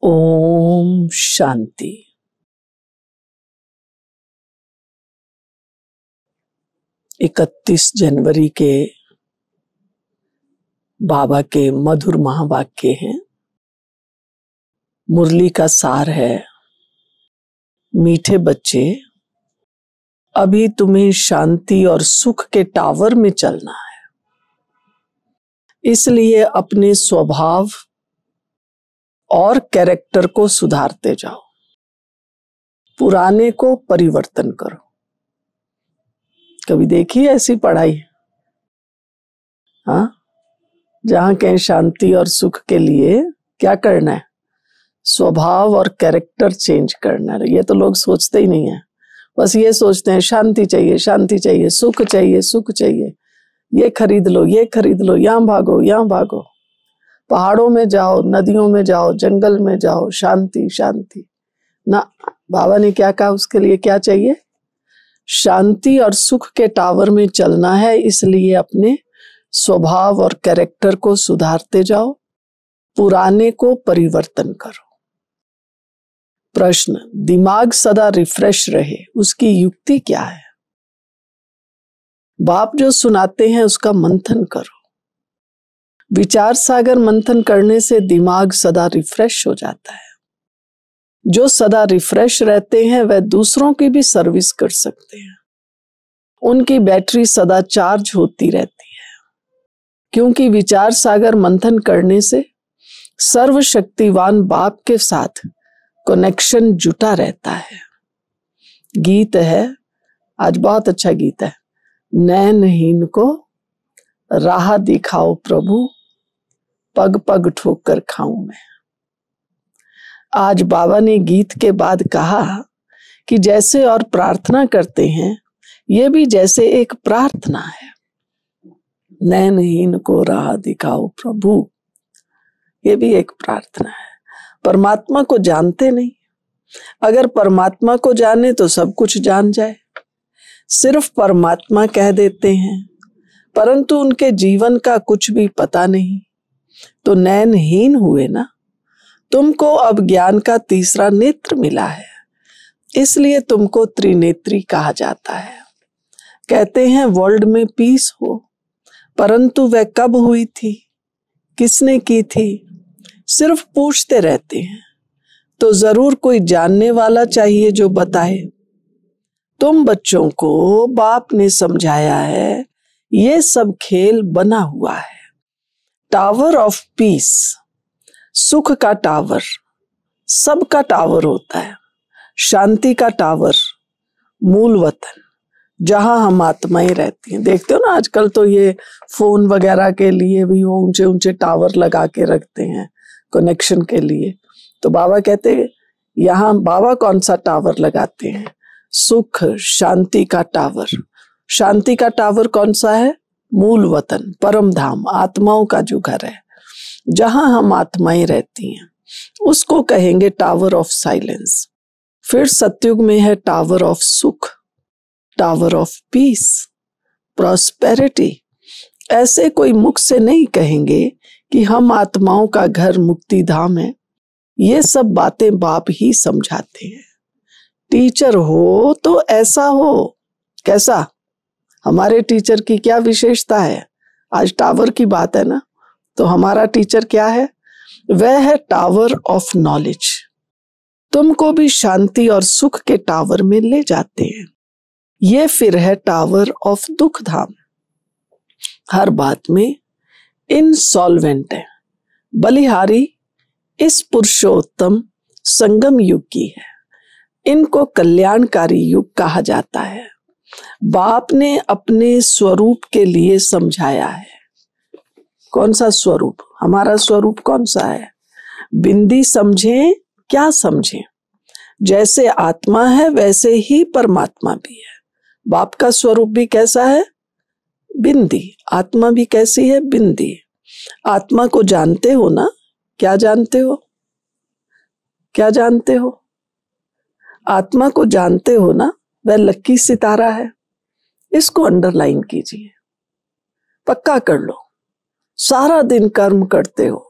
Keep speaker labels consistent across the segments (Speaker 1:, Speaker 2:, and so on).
Speaker 1: ओम शांति। इकतीस जनवरी के बाबा के मधुर महावाक्य हैं। मुरली का सार है, मीठे बच्चे, अभी तुम्हें शांति और सुख के टावर में चलना है, इसलिए अपने स्वभाव और कैरेक्टर को सुधारते जाओ, पुराने को परिवर्तन करो। कभी देखी ऐसी पढ़ाई? हाँ, जहां कहीं शांति और सुख के लिए क्या करना है? स्वभाव और कैरेक्टर चेंज करना है। ये तो लोग सोचते ही नहीं है, बस ये सोचते हैं शांति चाहिए, शांति चाहिए, सुख चाहिए, सुख चाहिए, ये खरीद लो, ये खरीद लो, यहाँ भागो, यहाँ भागो, पहाड़ों में जाओ, नदियों में जाओ, जंगल में जाओ, शांति शांति ना। बाबा ने क्या कहा? उसके लिए क्या चाहिए? शांति और सुख के टावर में चलना है, इसलिए अपने स्वभाव और कैरेक्टर को सुधारते जाओ, पुराने को परिवर्तन करो। प्रश्न: दिमाग सदा रिफ्रेश रहे, उसकी युक्ति क्या है? बाप जो सुनाते हैं उसका मंथन करो। विचार सागर मंथन करने से दिमाग सदा रिफ्रेश हो जाता है। जो सदा रिफ्रेश रहते हैं वह दूसरों की भी सर्विस कर सकते हैं। उनकी बैटरी सदा चार्ज होती रहती है, क्योंकि विचार सागर मंथन करने से सर्वशक्तिवान बाप के साथ कनेक्शन जुटा रहता है। गीत है, आज बहुत अच्छा गीत है, नैनहीन को राह दिखाओ प्रभु, पग पग ठोकर खाऊं मैं। आज बाबा ने गीत के बाद कहा कि जैसे और प्रार्थना करते हैं, ये भी जैसे एक प्रार्थना है। नैनहीन को राह दिखाओ प्रभु, ये भी एक प्रार्थना है। परमात्मा को जानते नहीं, अगर परमात्मा को जाने तो सब कुछ जान जाए। सिर्फ परमात्मा कह देते हैं, परंतु उनके जीवन का कुछ भी पता नहीं, तो नैनहीन हुए ना। तुमको अब ज्ञान का तीसरा नेत्र मिला है, इसलिए तुमको त्रिनेत्री कहा जाता है। कहते हैं वर्ल्ड में पीस हो, परंतु वह कब हुई थी, किसने की थी, सिर्फ पूछते रहते हैं। तो जरूर कोई जानने वाला चाहिए जो बताए। तुम बच्चों को बाप ने समझाया है, ये सब खेल बना हुआ है। टावर ऑफ पीस, सुख का टावर, सबका टावर होता है। शांति का टावर, मूल वतन, जहां हम आत्माएं रहती हैं। देखते हो ना, आजकल तो ये फोन वगैरह के लिए भी वो ऊंचे ऊंचे टावर लगा के रखते हैं कनेक्शन के लिए। तो बाबा कहते हैं, यहाँ बाबा कौन सा टावर लगाते हैं? सुख शांति का टावर। शांति का टावर कौन सा है? मूल वतन, परम धाम, आत्माओं का जो घर है, जहां हम आत्माएं रहती हैं, उसको कहेंगे टावर ऑफ साइलेंस। फिर सतयुग में है टावर ऑफ सुख, टावर ऑफ पीस, प्रॉस्पेरिटी। ऐसे कोई मुख से नहीं कहेंगे कि हम आत्माओं का घर मुक्ति धाम है। ये सब बातें बाप ही समझाते हैं। टीचर हो तो ऐसा हो। कैसा? हमारे टीचर की क्या विशेषता है? आज टावर की बात है ना, तो हमारा टीचर क्या है? वह है टावर ऑफ नॉलेज। तुमको भी शांति और सुख के टावर में ले जाते हैं। ये फिर है टावर ऑफ दुख धाम। हर बात में इनसॉल्वेंट है। बलिहारी इस पुरुषोत्तम संगम युग की है। इनको कल्याणकारी युग कहा जाता है। बाप ने अपने स्वरूप के लिए समझाया है। कौन सा स्वरूप? हमारा स्वरूप कौन सा है? बिंदी समझें, क्या समझें? जैसे आत्मा है वैसे ही परमात्मा भी है। बाप का स्वरूप भी कैसा है? बिंदी। आत्मा भी कैसी है? बिंदी। आत्मा को जानते हो ना? क्या जानते हो? क्या जानते हो? आत्मा को जानते हो ना? वह लक्की सितारा है। इसको अंडरलाइन कीजिए, पक्का कर लो। सारा दिन कर्म करते हो,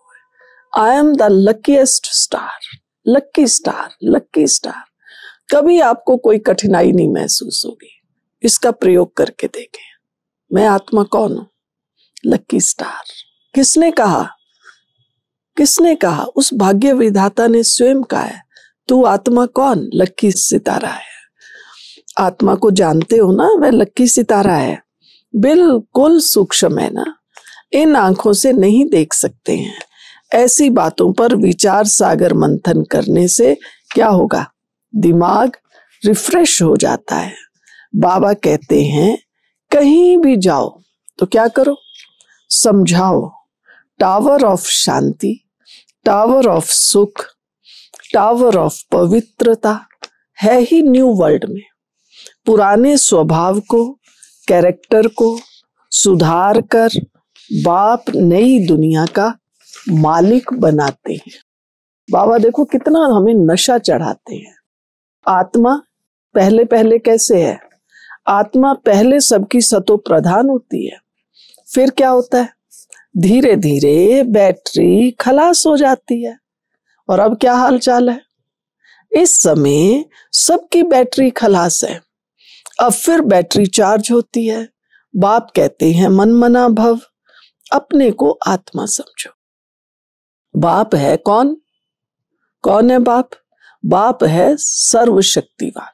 Speaker 1: I am the luckiest star, lucky star, lucky star. कभी आपको कोई कठिनाई नहीं महसूस होगी। इसका प्रयोग करके देखें। मैं आत्मा कौन हूं? लक्की स्टार। किसने कहा? किसने कहा? उस भाग्य विधाता ने स्वयं कहा है। तू आत्मा कौन? लक्की सितारा है। आत्मा को जानते हो ना, वह लक्की सितारा है। बिल्कुल सूक्ष्म है ना, इन आंखों से नहीं देख सकते हैं। ऐसी बातों पर विचार सागर मंथन करने से क्या होगा? दिमाग रिफ्रेश हो जाता है। बाबा कहते हैं कहीं भी जाओ तो क्या करो? समझाओ। Tower of Shanti, tower of सुख, टावर ऑफ पवित्रता है ही न्यू वर्ल्ड में। पुराने स्वभाव को, कैरेक्टर को सुधार कर बाप नई दुनिया का मालिक बनाते हैं। बाबा देखो कितना हमें नशा चढ़ाते हैं। आत्मा पहले पहले कैसे है? आत्मा पहले सबकी सतो प्रधान होती है। फिर क्या होता है? धीरे धीरे बैटरी खलास हो जाती है। और अब क्या हाल चाल है? इस समय सबकी बैटरी खलास है। अब फिर बैटरी चार्ज होती है। बाप कहते हैं मन मना भव, अपने को आत्मा समझो। बाप है कौन? कौन है बाप? बाप है सर्वशक्तिवान।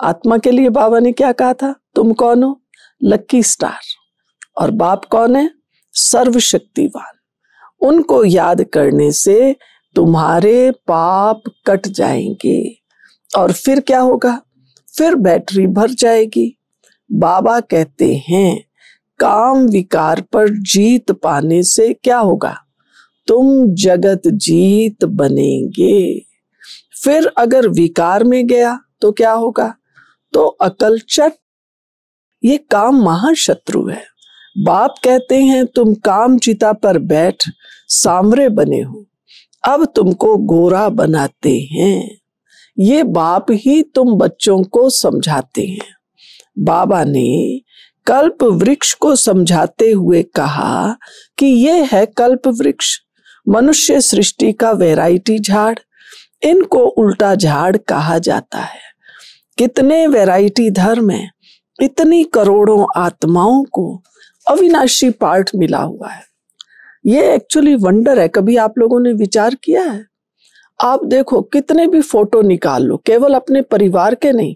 Speaker 1: आत्मा के लिए बाबा ने क्या कहा था? तुम कौन हो? लक्की स्टार। और बाप कौन है? सर्वशक्तिवान। उनको याद करने से तुम्हारे पाप कट जाएंगे। और फिर क्या होगा? फिर बैटरी भर जाएगी। बाबा कहते हैं काम विकार पर जीत पाने से क्या होगा? तुम जगत जीत बनेंगे। फिर अगर विकार में गया तो क्या होगा? तो अकल चट। ये काम महाशत्रु है। बाप कहते हैं तुम काम चिता पर बैठ सांवरे बने हो, अब तुमको गोरा बनाते हैं। ये बाप ही तुम बच्चों को समझाते हैं। बाबा ने कल्प वृक्ष को समझाते हुए कहा कि ये है कल्प वृक्ष, मनुष्य सृष्टि का वैरायटी झाड़। इनको उल्टा झाड़ कहा जाता है। कितने वैरायटी धर्म है, इतनी करोड़ों आत्माओं को अविनाशी पार्ट मिला हुआ है। ये एक्चुअली वंडर है। कभी आप लोगों ने विचार किया है? आप देखो कितने भी फोटो निकाल लो, केवल अपने परिवार के नहीं,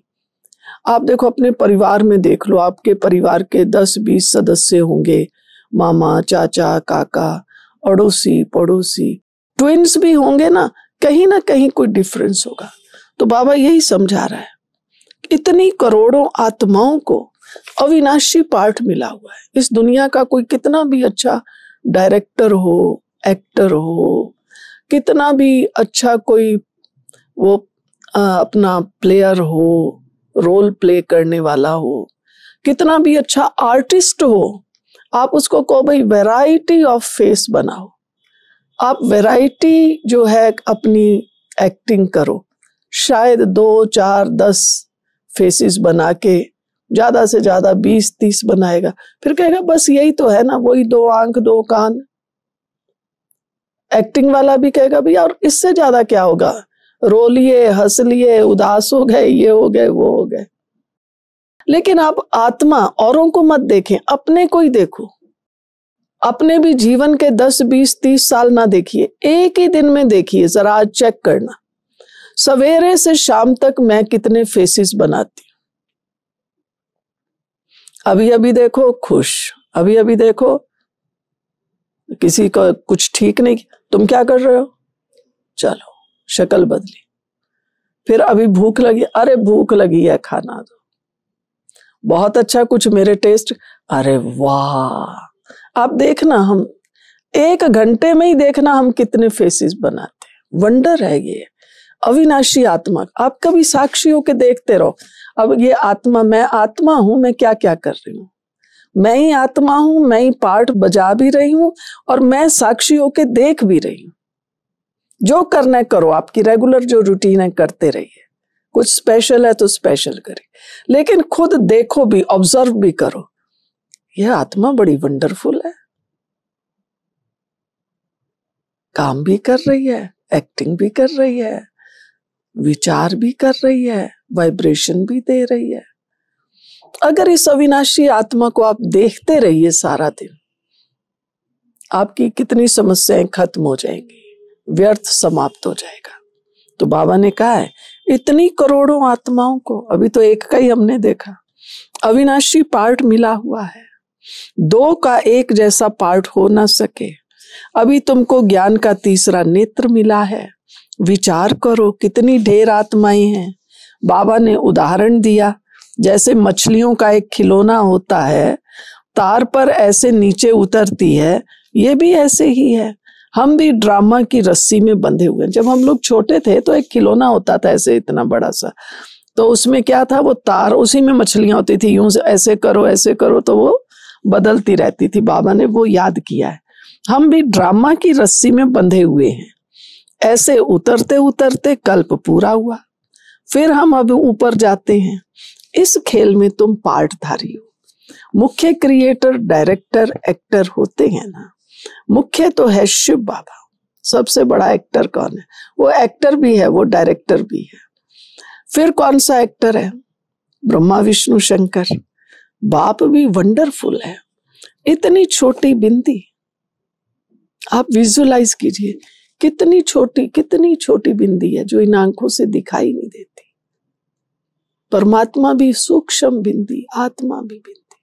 Speaker 1: आप देखो अपने परिवार में देख लो, आपके परिवार के 10-20 सदस्य होंगे, मामा, चाचा, काका, अड़ोसी पड़ोसी, ट्विन्स भी होंगे ना कहीं कोई डिफरेंस होगा। तो बाबा यही समझा रहा है, इतनी करोड़ों आत्माओं को अविनाशी पार्ट मिला हुआ है। इस दुनिया का कोई कितना भी अच्छा डायरेक्टर हो, एक्टर हो, कितना भी अच्छा कोई वो अपना प्लेयर हो, रोल प्ले करने वाला हो, कितना भी अच्छा आर्टिस्ट हो, आप उसको कहो भाई वैरायटी ऑफ फेस बनाओ, आप वैरायटी जो है अपनी एक्टिंग करो, शायद 2, 4, 10 फेसेस बना के ज्यादा से ज्यादा 20-30 बनाएगा। फिर कहेगा बस यही तो है ना, वही 2 आंख 2 कान। एक्टिंग वाला भी कहेगा भैया और इससे ज्यादा क्या होगा, रो लिए, हंस लिए, उदास हो गए, ये हो गए, वो हो गए। लेकिन आप आत्मा औरों को मत देखें, अपने को ही देखो। अपने भी जीवन के 10, 20, 30 साल ना देखिए, एक ही दिन में देखिए। जरा आज चेक करना, सवेरे से शाम तक मैं कितने फेसेस बनाती हूं। अभी अभी देखो खुश, अभी अभी देखो किसी को कुछ ठीक नहीं, तुम क्या कर रहे हो, चलो शक्ल बदली। फिर अभी भूख लगी, अरे भूख लगी है खाना दो, बहुत अच्छा कुछ मेरे टेस्ट, अरे वाह। आप देखना, हम 1 घंटे में ही देखना हम कितने फेसेस बनाते हैं। वंडर है ये अविनाशी आत्मा। आप कभी साक्षी होके देखते रहो। अब ये आत्मा, मैं आत्मा हूं, मैं क्या क्या कर रही हूं, मैं ही आत्मा हूं, मैं ही पार्ट बजा भी रही हूं और मैं साक्षी होके देख भी रही हूं। जो करना है करो, आपकी रेगुलर जो रूटीन है करते रहिए। कुछ स्पेशल है तो स्पेशल करिए, लेकिन खुद देखो भी, ऑब्जर्व भी करो। यह आत्मा बड़ी वंडरफुल है, काम भी कर रही है, एक्टिंग भी कर रही है, विचार भी कर रही है, वाइब्रेशन भी दे रही है। अगर इस अविनाशी आत्मा को आप देखते रहिए सारा दिन, आपकी कितनी समस्याएं खत्म हो जाएंगी, व्यर्थ समाप्त हो जाएगा। तो बाबा ने कहा है इतनी करोड़ों आत्माओं को, अभी तो एक का ही हमने देखा, अविनाशी पार्ट मिला हुआ है, दो का एक जैसा पार्ट हो ना सके। अभी तुमको ज्ञान का तीसरा नेत्र मिला है। विचार करो कितनी ढेर आत्माएं हैं। बाबा ने उदाहरण दिया, जैसे मछलियों का एक खिलौना होता है, तार पर ऐसे नीचे उतरती है, ये भी ऐसे ही है। हम भी ड्रामा की रस्सी में बंधे हुए हैं। जब हम लोग छोटे थे तो एक खिलौना होता था ऐसे इतना बड़ा सा, तो उसमें क्या था, वो तार, उसी में मछलियां होती थी, यूं से ऐसे करो तो वो बदलती रहती थी। बाबा ने वो याद किया है। हम भी ड्रामा की रस्सी में बंधे हुए हैं। ऐसे उतरते उतरते कल्प पूरा हुआ, फिर हम अब ऊपर जाते हैं। इस खेल में तुम पार्टधारी हो। मुख्य क्रिएटर, डायरेक्टर, एक्टर होते हैं ना। मुख्य तो है शिव बाबा, सबसे बड़ा एक्टर कौन है? वो एक्टर भी है, वो डायरेक्टर भी है। फिर कौन सा एक्टर है? ब्रह्मा विष्णु शंकर। बाप भी वंडरफुल है। इतनी छोटी बिंदी, आप विजुअलाइज कीजिए कितनी छोटी बिंदी है जो इन आंखों से दिखाई नहीं देती। परमात्मा भी सूक्ष्म बिंदी, आत्मा भी बिंदी,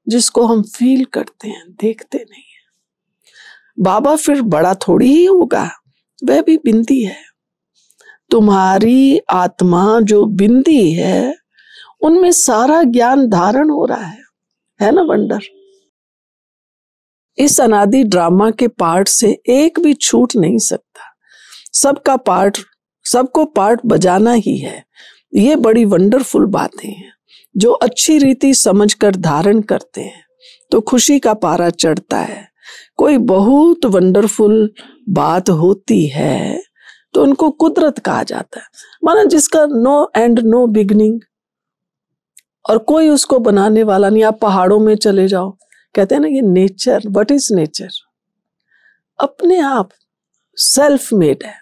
Speaker 1: जिसको हम फील करते हैं, देखते नहीं है। बाबा फिर बड़ा थोड़ी ही होगा, वह भी बिंदी है। तुम्हारी आत्मा जो बिंदी है, उनमें सारा ज्ञान धारण हो रहा है ना वंडर। इस अनादि ड्रामा के पार्ट से एक भी छूट नहीं सकता। सबको पार्ट बजाना ही है। ये बड़ी वंडरफुल बातें हैं जो अच्छी रीति समझकर धारण करते हैं तो खुशी का पारा चढ़ता है। कोई बहुत वंडरफुल बात होती है तो उनको कुदरत कहा जाता है, माना जिसका नो एंड नो बिगनिंग, और कोई उसको बनाने वाला नहीं। आप पहाड़ों में चले जाओ, कहते हैं ना ये नेचर। What is nature? अपने आप सेल्फ मेड है।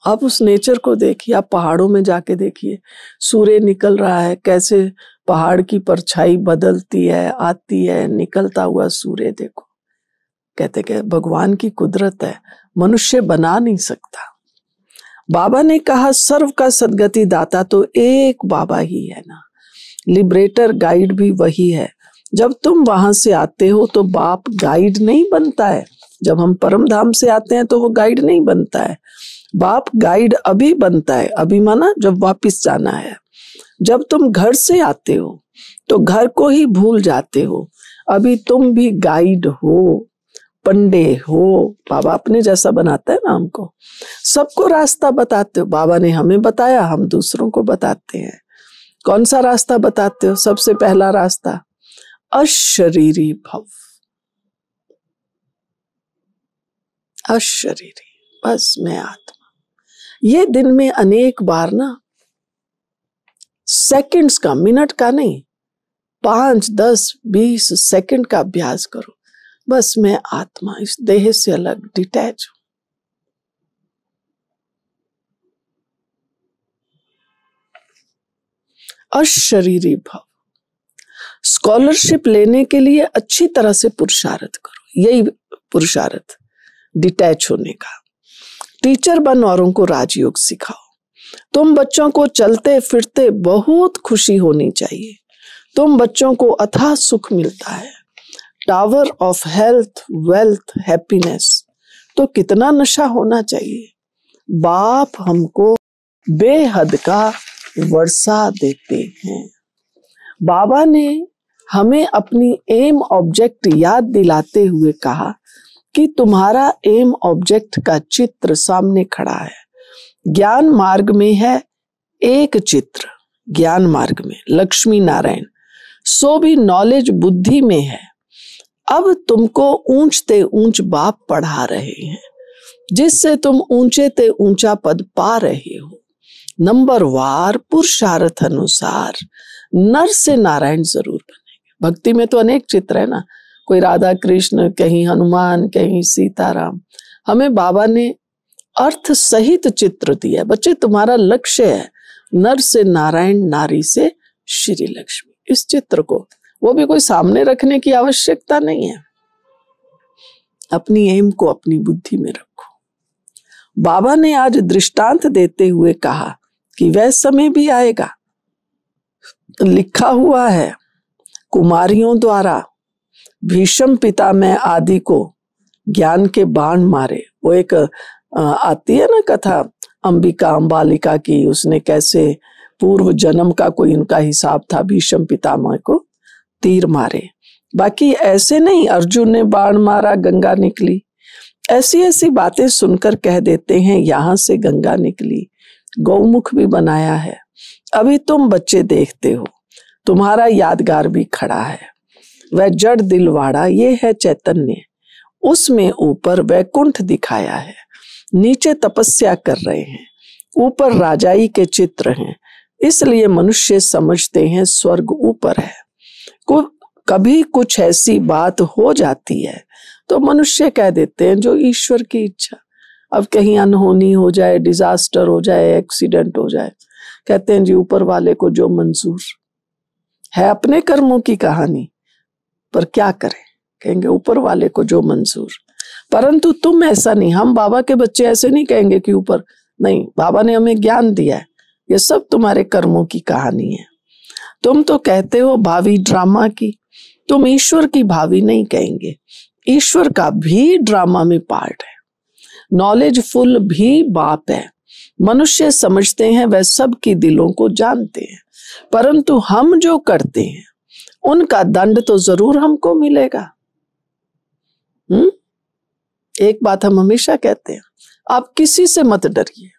Speaker 1: आप उस नेचर को देखिए, आप पहाड़ों में जाके देखिए, सूर्य निकल रहा है, कैसे पहाड़ की परछाई बदलती है, आती है, निकलता हुआ सूर्य देखो। कहते कि भगवान की कुदरत है, मनुष्य बना नहीं सकता। बाबा ने कहा सर्व का सदगति दाता तो एक बाबा ही है ना। लिबरेटर गाइड भी वही है। जब तुम वहां से आते हो तो बाप गाइड नहीं बनता है। जब हम परम धाम से आते हैं तो वो गाइड नहीं बनता है। बाप गाइड अभी बनता है। अभी माना जब वापिस जाना है। जब तुम घर से आते हो तो घर को ही भूल जाते हो। अभी तुम भी गाइड हो, पंडे हो। बाबा अपने जैसा बनाता है ना हमको, सबको रास्ता बताते हो। बाबा ने हमें बताया, हम दूसरों को बताते हैं। कौन सा रास्ता बताते हो? सबसे पहला रास्ता अशरीरी भव। अशरीरी, बस मैं आत्मा। ये दिन में अनेक बार ना, सेकंड्स का, मिनट का नहीं, 5, 10, 20 सेकंड का अभ्यास करो। बस मैं आत्मा, इस देह से अलग, डिटैच हूं। अशरीरी भव। स्कॉलरशिप लेने के लिए अच्छी तरह से पुरुषार्थ करो। यही पुरुषार्थ डिटैच होने का। टीचर बन औरों को राजयोग सिखाओ। तुम बच्चों को चलते फिरते बहुत खुशी होनी चाहिए। तुम बच्चों को अथाह सुख मिलता है। Tower of health, wealth, happiness. तो कितना नशा होना चाहिए। बाप हमको बेहद का वर्षा देते हैं। बाबा ने हमें अपनी एम ऑब्जेक्ट याद दिलाते हुए कहा कि तुम्हारा एम ऑब्जेक्ट का चित्र सामने खड़ा है। ज्ञान मार्ग में है एक चित्र, ज्ञान मार्ग में लक्ष्मी नारायण, सो भी नॉलेज बुद्धि में है। अब तुमको ऊंचते ऊंच बाप पढ़ा रहे हैं, जिससे तुम ऊंचे ते ऊंचा पद पा रहे हो। नंबर वार पुरुषार्थ अनुसार नर से नारायण जरूर बनेंगे। भक्ति में तो अनेक चित्र है ना, कोई राधा कृष्ण, कहीं हनुमान, कहीं सीताराम। हमें बाबा ने अर्थ सहित चित्र दिया। बच्चे तुम्हारा लक्ष्य है नर से नारायण, नारी से श्री लक्ष्मी। इस चित्र को वो भी कोई सामने रखने की आवश्यकता नहीं है, अपनी एम को अपनी बुद्धि में रखो। बाबा ने आज दृष्टांत देते हुए कहा कि वह समय भी आएगा, लिखा हुआ है कुमारियों द्वारा भीष्म पितामह आदि को ज्ञान के बाण मारे। वो एक आती है ना कथा अंबिका अंबालिका की, उसने कैसे पूर्व जन्म का कोई उनका हिसाब था, भीष्म पितामह को तीर मारे। बाकी ऐसे नहीं अर्जुन ने बाण मारा गंगा निकली, ऐसी ऐसी बातें सुनकर कह देते हैं यहां से गंगा निकली, गौमुख भी बनाया है। अभी तुम बच्चे देखते हो, तुम्हारा यादगार भी खड़ा है, वह जड़ दिलवाड़ा ये है चैतन्य, उसमें ऊपर वैकुंठ दिखाया है, नीचे तपस्या कर रहे हैं, ऊपर राजाई के चित्र हैं, इसलिए मनुष्य समझते हैं स्वर्ग ऊपर है। कभी कुछ ऐसी बात हो जाती है तो मनुष्य कह देते हैं जो ईश्वर की इच्छा। अब कहीं अनहोनी हो जाए, डिजास्टर हो जाए, एक्सीडेंट हो जाए, कहते हैं जी ऊपर वाले को जो मंजूर है, अपने कर्मों की कहानी, पर क्या करें, कहेंगे ऊपर वाले को जो मंजूर। परंतु तुम ऐसा नहीं, हम बाबा के बच्चे ऐसे नहीं कहेंगे कि ऊपर नहीं, बाबा ने हमें ज्ञान दिया है, ये सब तुम्हारे कर्मों की कहानी है। तुम तो कहते हो भावी ड्रामा की, तुम ईश्वर की भावी नहीं कहेंगे, ईश्वर का भी ड्रामा में पार्ट है, नॉलेजफुल भी बाप है। मनुष्य समझते हैं वह सब की दिलों को जानते हैं, परंतु हम जो करते हैं उनका दंड तो जरूर हमको मिलेगा। एक बात हम हमेशा कहते हैं, आप किसी से मत डरिए,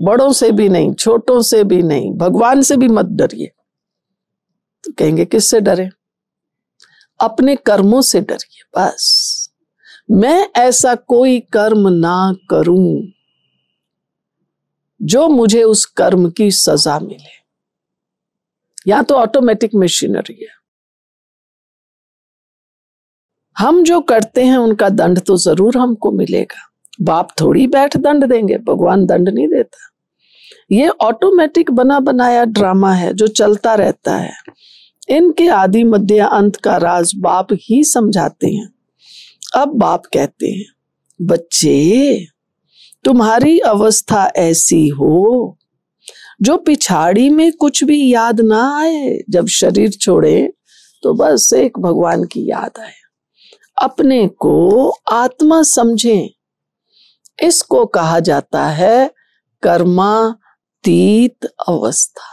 Speaker 1: बड़ों से भी नहीं, छोटों से भी नहीं, भगवान से भी मत डरिए। तो कहेंगे किससे डरे? अपने कर्मों से डरिए। बस मैं ऐसा कोई कर्म ना करूं जो मुझे उस कर्म की सजा मिले। या तो ऑटोमेटिक मशीनरी है, हम जो करते हैं उनका दंड तो जरूर हमको मिलेगा। बाप थोड़ी बैठ दंड देंगे, भगवान दंड नहीं देता। ये ऑटोमेटिक बना बनाया ड्रामा है जो चलता रहता है। इनके आदि मध्य अंत का राज बाप ही समझाते हैं। अब बाप कहते हैं, बच्चे तुम्हारी अवस्था ऐसी हो जो पिछाड़ी में कुछ भी याद ना आए, जब शरीर छोड़े तो बस एक भगवान की याद आए, अपने को आत्मा समझें। इसको कहा जाता है कर्मातीत अवस्था।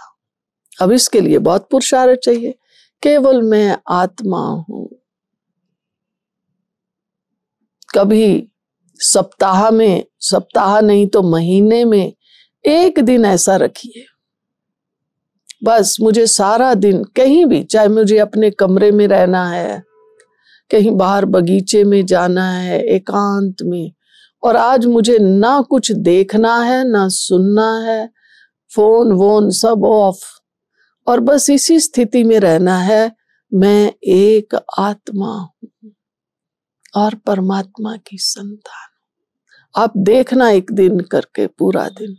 Speaker 1: अब इसके लिए बहुत पुरुषार्थ चाहिए। केवल मैं आत्मा हूं। कभी सप्ताह में, सप्ताह नहीं तो महीने में एक दिन ऐसा रखिए, बस मुझे सारा दिन कहीं भी, चाहे मुझे अपने कमरे में रहना है, कहीं बाहर बगीचे में जाना है, एकांत में, और आज मुझे ना कुछ देखना है ना सुनना है, फोन वोन सब ऑफ, और बस इसी स्थिति में रहना है। मैं एक आत्मा हूं और परमात्मा की संतान। आप देखना एक दिन करके, पूरा दिन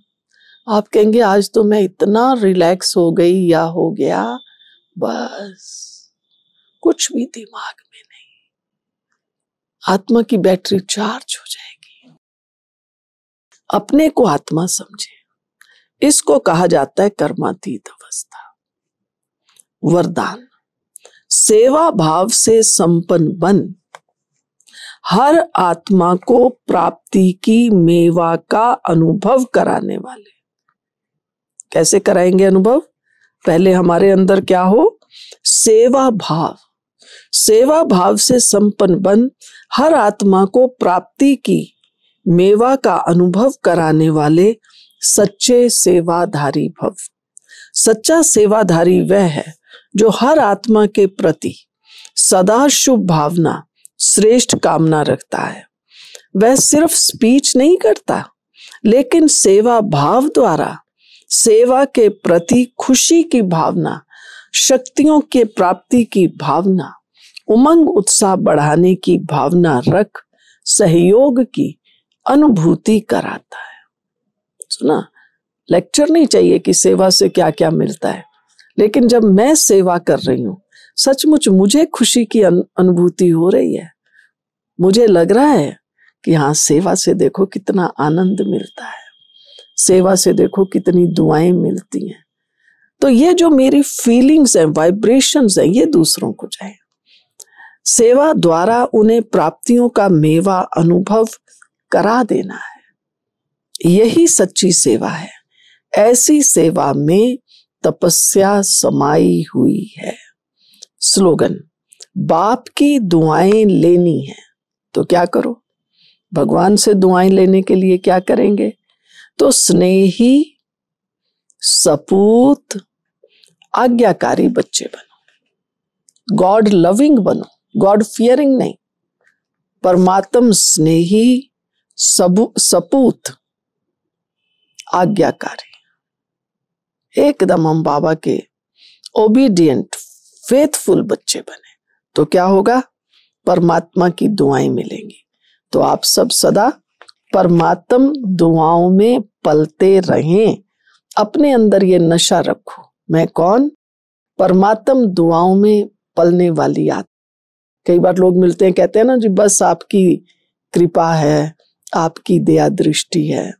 Speaker 1: आप कहेंगे आज तो मैं इतना रिलैक्स हो गई या हो गया, बस कुछ भी दिमाग में नहीं, आत्मा की बैटरी चार्ज हो जाएगी। अपने को आत्मा समझे। इसको कहा जाता है कर्मातीत अवस्था। वरदान, सेवा भाव से संपन्न बन हर आत्मा को प्राप्ति की मेवा का अनुभव कराने वाले। कैसे कराएंगे अनुभव? पहले हमारे अंदर क्या हो? सेवा भाव। सेवा भाव से संपन्न बन हर आत्मा को प्राप्ति की मेवा का अनुभव कराने वाले सच्चे सेवाधारी भव। सच्चा सेवाधारी वह है जो हर आत्मा के प्रति सदा शुभ भावना, श्रेष्ठ कामना रखता है। वह सिर्फ स्पीच नहीं करता, लेकिन सेवा भाव द्वारा सेवा के प्रति खुशी की भावना, शक्तियों के प्राप्ति की भावना, उमंग उत्साह बढ़ाने की भावना रख सहयोग की अनुभूति कराता है। सुना, लेक्चर नहीं चाहिए कि सेवा से क्या क्या मिलता है, लेकिन जब मैं सेवा कर रही हूं सचमुच मुझे खुशी की अनुभूति हो रही है। मुझे लग रहा है कि हाँ, सेवा से देखो कितना आनंद मिलता है, सेवा से देखो कितनी दुआएं मिलती हैं। तो ये जो मेरी फीलिंग्स हैं, वाइब्रेशंस हैं, ये दूसरों को जाए। सेवा द्वारा उन्हें प्राप्तियों का मेवा अनुभव करा देना है, यही सच्ची सेवा है। ऐसी सेवा में तपस्या समाई हुई है। स्लोगन, बाप की दुआएं लेनी है तो क्या करो? भगवान से दुआएं लेने के लिए क्या करेंगे? तो स्नेही, सपूत, आज्ञाकारी बच्चे बनो, गॉड लविंग बनो, गॉड फियरिंग नहीं, परमात्म स्नेही, सपूत, आज्ञाकारी, एकदम हम बाबा के ओबीडियंट फेथफुल बच्चे बने तो क्या होगा? परमात्मा की दुआएं मिलेंगी। तो आप सब सदा परमात्म दुआओं में पलते रहें। अपने अंदर ये नशा रखो, मैं कौन? परमात्म दुआओं में पलने वाली आत्मा। कई बार लोग मिलते हैं, कहते हैं ना जी बस आपकी कृपा है, आपकी दया दृष्टि है।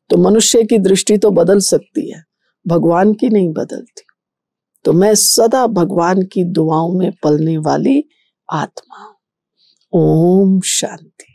Speaker 1: तो मनुष्य की दृष्टि तो बदल सकती है, भगवान की नहीं बदलती। तो मैं सदा भगवान की दुआओं में पलने वाली आत्मा हूं। ओम शांति।